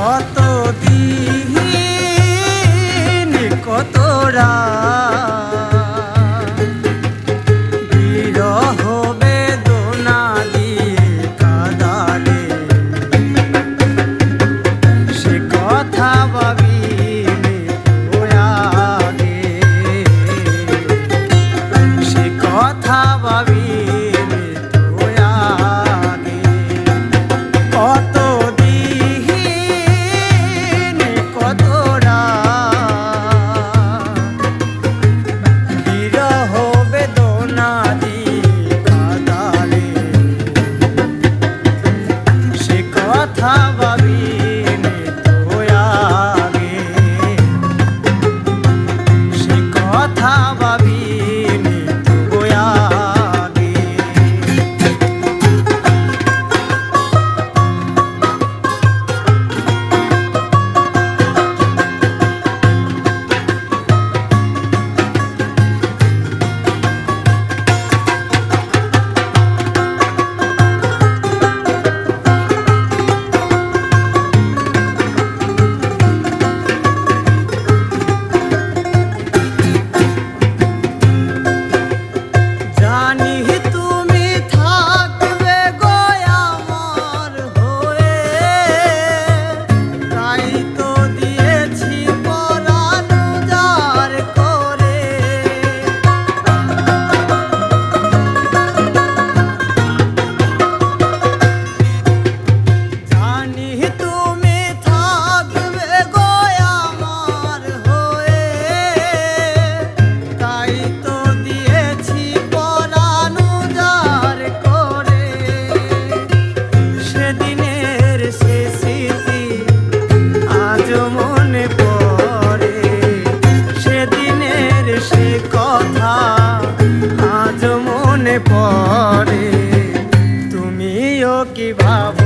কত দিন কত রাত বিরহ বেদনা দিয়ে কাঁদালে সে কথা ভাবিলে আগে সে কথা ভাবিলে আগে কত দিন কত রাত বিরহ বেদনা দিয়ে কাঁদালে সে কথা ভাবিলে আগে সে কথা ভাবিলে আগে জানি তুমি থাকবে গো আমার হয়ে তাই তো দিয়েছি পরাণ উজাড় করে জানি তুমি থাকবে গো আমার হয়ে তাই তো দিয়েছি পরাণ উজাড় করে সেদিনের সে স্মৃতি আজ মনে পড়ে সেদিনের সে কথা আজ মনে পড়ে তুমিও কি ভাবো